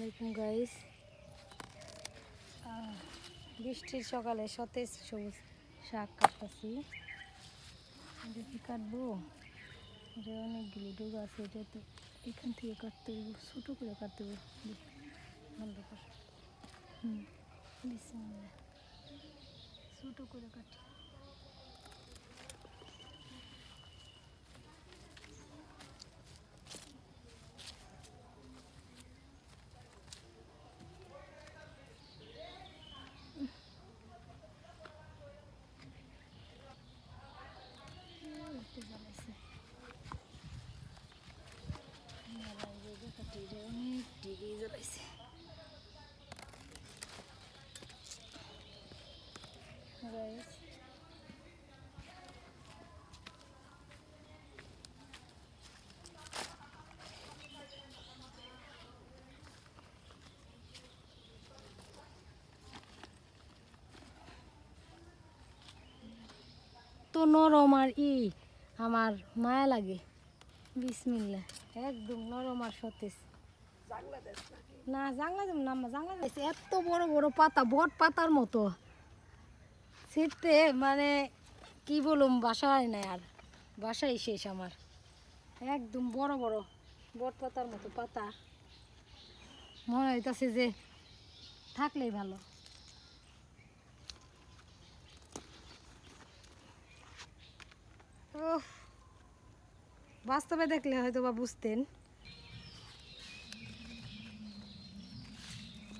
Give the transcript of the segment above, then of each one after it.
আলাইকুম গাইস। বৃষ্টির সকালে সতেজ সবুজ শাক কাটতেছি। এটা কি কাটবো? এটা অনেকগুলি ডোগ আছে, এটা তো এখান থেকে কাটতে হবে, ছোটো করে কাটতে হবে। বন্ধ কর। বিসমিল্লাহ, ছোটো করে কাটি। অনেক ডিগ্রি জ্বালাইছে। তো নরম আর আমার মায়া লাগে। বিসমিল্লাহ, একদম নরম আর সতেজ। না জাংলা যেমন না, জাংলা এত বড় বড় পাতা, বট পাতার মতো ছিটতে, মানে কি বলুম, বাসায় নাই আর, বাসায় শেষ আমার। একদম বড় বড় বট পাতার মতো পাতা, মনে হইতাছে যে থাকলেই ভালো। বাস্তবে দেখলে হয়তো বা বুঝতেন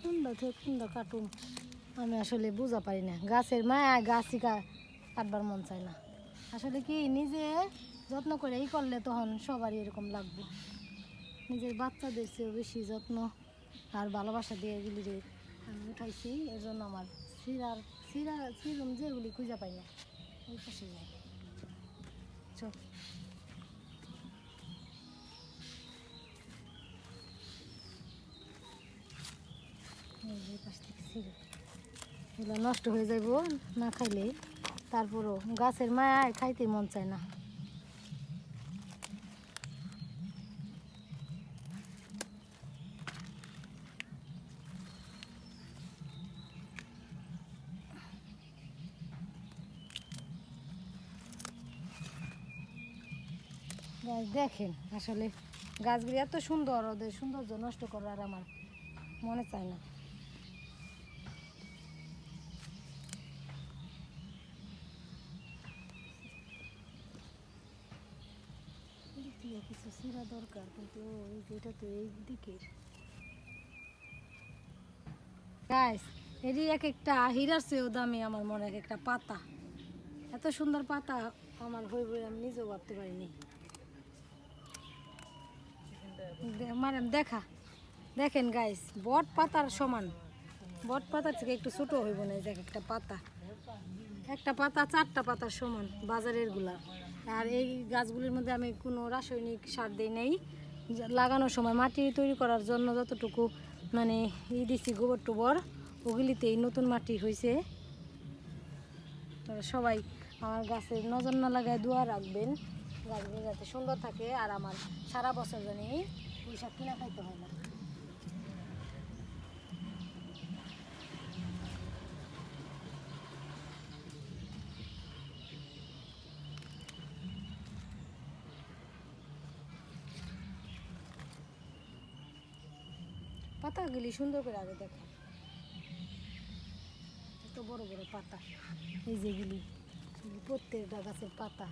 কোনটা থেকে কোনটা কাটুন, আমি আসলে বুঝা পারি না। গাছের মায়া, গাছই কাটবার মন চায় না। আসলে কি নিজে যত্ন করে করলে তখন সবারই এরকম লাগবে। নিজের বাচ্চাদের চেয়েও বেশি যত্ন আর ভালোবাসা দিয়ে এগুলি রে আমি উঠাইছি। এর জন্য আমার সিরম যেগুলি খুঁজে পাই না, ওই পাশে যাই। চল, এগুলো নষ্ট হয়ে যাইব না খাইলে, তারপরও গাছের মায়ায় খাইতে মন চায় না। দেখেন আসলে গাছগুলি এত সুন্দর, ওদের সৌন্দর্য নষ্ট করার আমার মনে চায় না। কিছু ছিঁড়া দরকার, কিন্তু এটা তো এই দিকের গাছ। এরই এক একটা হীরার চেয়েও দামি আমার মনে, এক একটা পাতা, এত সুন্দর পাতা আমার হইব আমি নিজেও ভাবতে পারিনি। মানে দেখেন গাইস, বট পাতার সমান, বট পাতার থেকে একটু ছোট হইব না, যে একটা পাতা, একটা পাতা 4টা পাতার সমান বাজারের গুলা। আর এই গাছগুলির মধ্যে আমি কোনো রাসায়নিক সার দিই নেই। লাগানোর সময় মাটি তৈরি করার জন্য যতটুকু মানে দিছি, গোবর টোবর, ওগুলিতেই নতুন মাটি হয়েছে। সবাই আমার গাছের নজর না লাগায় দোয়া রাখবেন, গাছগুলি যাতে সুন্দর থাকে আর আমার সারা বছর জানি পয়সা কিনা খাইতে হয় না। পাতাগুলি সুন্দর করে আগে দেখো, এত বড় বড় পাতা, এই যেগুলি প্রত্যেকটা গাছের পাতা